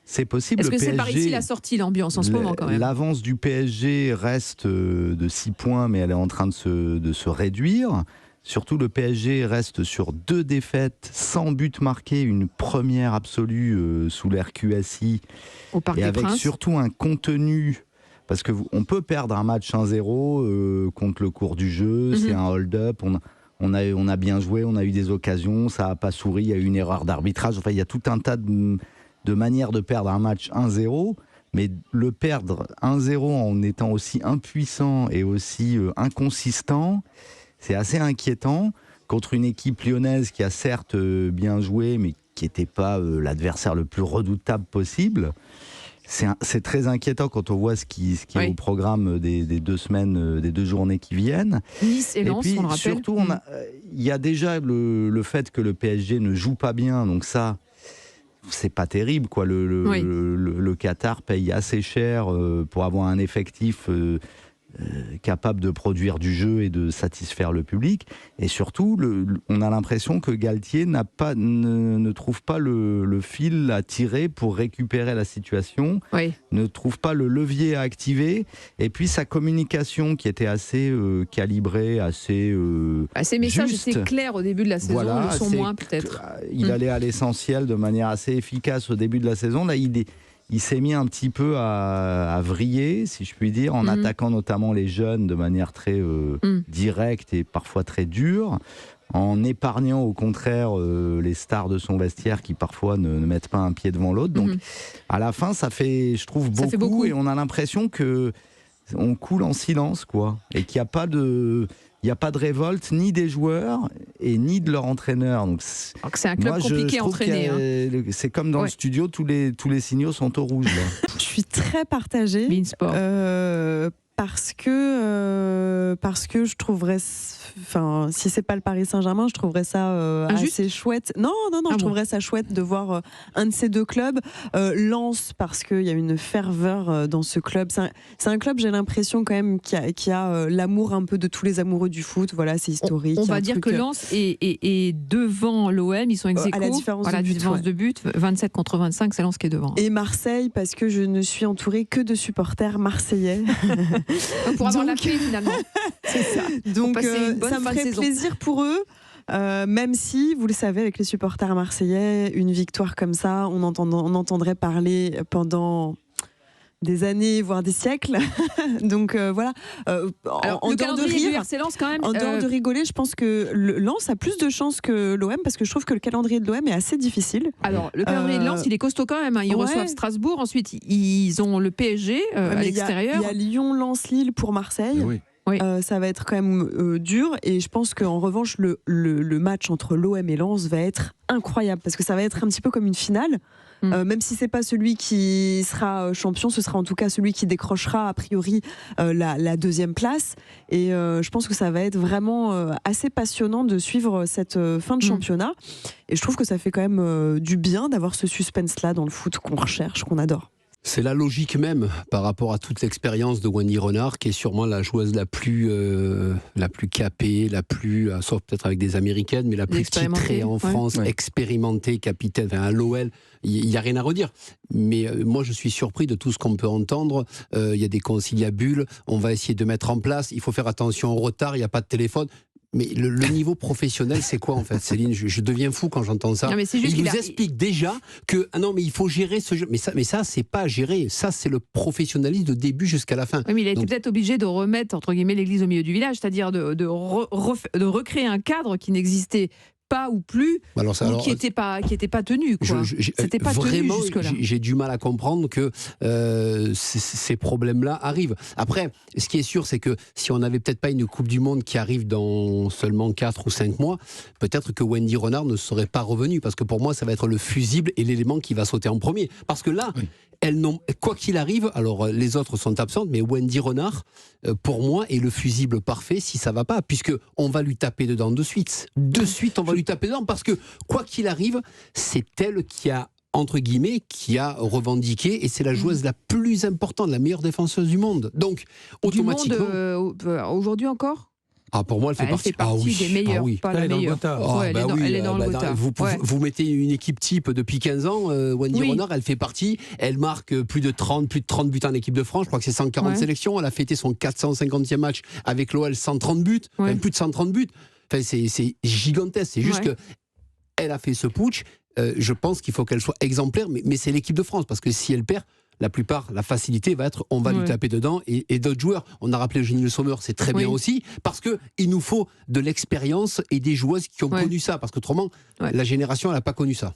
C'est possible. Est-ce que c'est PSG, par ici la sortie, l'ambiance en ce moment quand même? L'avance du PSG reste de 6 points, mais elle est en train de se réduire. Surtout, le PSG reste sur 2 défaites, sans but marqué, une première absolue sous l'ère QSI. Au Parc et des avec Princes. surtout un contenu. Parce qu'on peut perdre un match 1-0 contre le cours du jeu, c'est un hold-up, on a bien joué, on a eu des occasions, ça n'a pas souri, il y a eu une erreur d'arbitrage. Enfin, il y a tout un tas de manières de perdre un match 1-0, mais le perdre 1-0 en étant aussi impuissant et aussi inconsistant, c'est assez inquiétant contre une équipe lyonnaise qui a certes bien joué, mais qui n'était pas l'adversaire le plus redoutable possible. C'est très inquiétant quand on voit ce qui est au programme des 2 semaines, des 2 journées qui viennent. Nice et Lens, on le rappelle. Surtout, il y a déjà le fait que le PSG ne joue pas bien, donc ça, c'est pas terrible, quoi. Le Qatar paye assez cher pour avoir un effectif capable de produire du jeu et de satisfaire le public. Et surtout, on a l'impression que Galtier ne trouve pas le fil à tirer pour récupérer la situation, ne trouve pas le levier à activer. Et puis sa communication qui était assez calibrée, assez ces messages juste, étaient clairs au début de la saison, voilà, le sont moins peut-être. Il allait à l'essentiel de manière assez efficace au début de la saison. Là, il s'est mis un petit peu à vriller, si je puis dire, en attaquant notamment les jeunes de manière très directe et parfois très dure, en épargnant au contraire les stars de son vestiaire qui parfois ne mettent pas un pied devant l'autre. Donc à la fin, ça fait, je trouve, beaucoup, et on a l'impression que on coule en silence, quoi, et qu'il n'y a pas de... Il n'y a pas de révolte ni des joueurs et ni de leur entraîneur. Donc c'est un club compliqué à entraîner. C'est comme dans le studio, tous les signaux sont au rouge. Là. Je suis très partagée. Parce que je trouverais, enfin, si c'est pas le Paris Saint-Germain, je trouverais ça assez chouette. Non, je trouverais ça chouette de voir un de ces 2 clubs. Lens, parce qu'il y a une ferveur dans ce club. C'est un club, j'ai l'impression quand même qui a l'amour un peu de tous les amoureux du foot. Voilà, c'est historique. On va dire que Lens est devant l'OM, ils sont ex aequo, à la différence de but, 27 contre 25, c'est Lens qui est devant. Et Marseille, parce que je ne suis entourée que de supporters marseillais. Pour avoir la paix finalement. C'est ça. Donc ça me ferait plaisir pour eux. Même si, vous le savez, avec les supporters marseillais, une victoire comme ça, on entendrait parler pendant des années, voire des siècles. Donc voilà. En dehors de rire, quand même. En dehors de rigoler, je pense que Lens a plus de chances que l'OM, parce que je trouve que le calendrier de l'OM est assez difficile. Alors le calendrier de Lens, il est costaud quand même. Ils reçoivent Strasbourg, ensuite ils ont le PSG à l'extérieur. Il y a Lyon, Lens, Lille pour Marseille. Oui. Ça va être quand même dur, et je pense qu'en revanche le match entre l'OM et Lens va être incroyable, parce que ça va être un petit peu comme une finale. Même si c'est pas celui qui sera champion, ce sera en tout cas celui qui décrochera a priori la 2e place, et je pense que ça va être vraiment assez passionnant de suivre cette fin de championnat, et je trouve que ça fait quand même du bien d'avoir ce suspense là dans le foot qu'on recherche, qu'on adore. C'est la logique même par rapport à toute l'expérience de Wendy Renard, qui est sûrement la joueuse la plus capée, sauf peut-être avec des Américaines, mais la plus titrée en France, expérimentée, capitaine. Enfin, à l'OL, il n'y a rien à redire. Mais moi, je suis surpris de tout ce qu'on peut entendre. Il y a des conciliabules, on va essayer de mettre en place, il faut faire attention au retard, il n'y a pas de téléphone. Mais le niveau professionnel, c'est quoi en fait, Céline? Je deviens fou quand j'entends ça. Non, mais c'est juste il nous explique déjà que non, mais il faut gérer ce jeu. Mais ça, c'est pas gérer. Ça, c'est le professionnalisme de début jusqu'à la fin. Oui, mais il a été peut-être obligé de remettre entre guillemets l'église au milieu du village, c'est-à-dire de recréer un cadre qui n'existait pas ou plus, qui n'était pas tenu, quoi. C'était pas tenu jusque-là. J'ai du mal à comprendre que ces problèmes-là arrivent. Après, ce qui est sûr, c'est que si on n'avait peut-être pas une Coupe du Monde qui arrive dans seulement 4 ou 5 mois, peut-être que Wendy Renard ne serait pas revenue, parce que pour moi, ça va être le fusible et l'élément qui va sauter en premier. Parce que là, elles n'ont, quoi qu'il arrive, alors les autres sont absentes, mais Wendy Renard, pour moi, est le fusible parfait si ça va pas, puisque on va lui taper dedans de suite. De suite, on va lui taper dedans, parce que quoi qu'il arrive, c'est elle qui a, entre guillemets, qui a revendiqué, et c'est la joueuse la plus importante, la meilleure défenseuse du monde. Donc, automatiquement... Du monde, aujourd'hui encore ? Pour moi, elle fait partie des meilleures, pas la meilleure. Elle est dans le Gotha. Vous mettez une équipe type depuis 15 ans, Wendy Renard, elle fait partie, elle marque plus de 30 buts en équipe de France, je crois que c'est 140 sélections, elle a fêté son 450e match avec l'OL, 130 buts, même plus de 130 buts. Enfin, c'est gigantesque, c'est juste que elle a fait ce putsch. Je pense qu'il faut qu'elle soit exemplaire, mais c'est l'équipe de France, parce que si elle perd, la facilité va être on va lui taper dedans, et d'autres joueurs, on a rappelé Eugénie Le Sommer, c'est très bien aussi, parce qu'il nous faut de l'expérience et des joueuses qui ont connu ça, parce qu'autrement, la génération, elle n'a pas connu ça.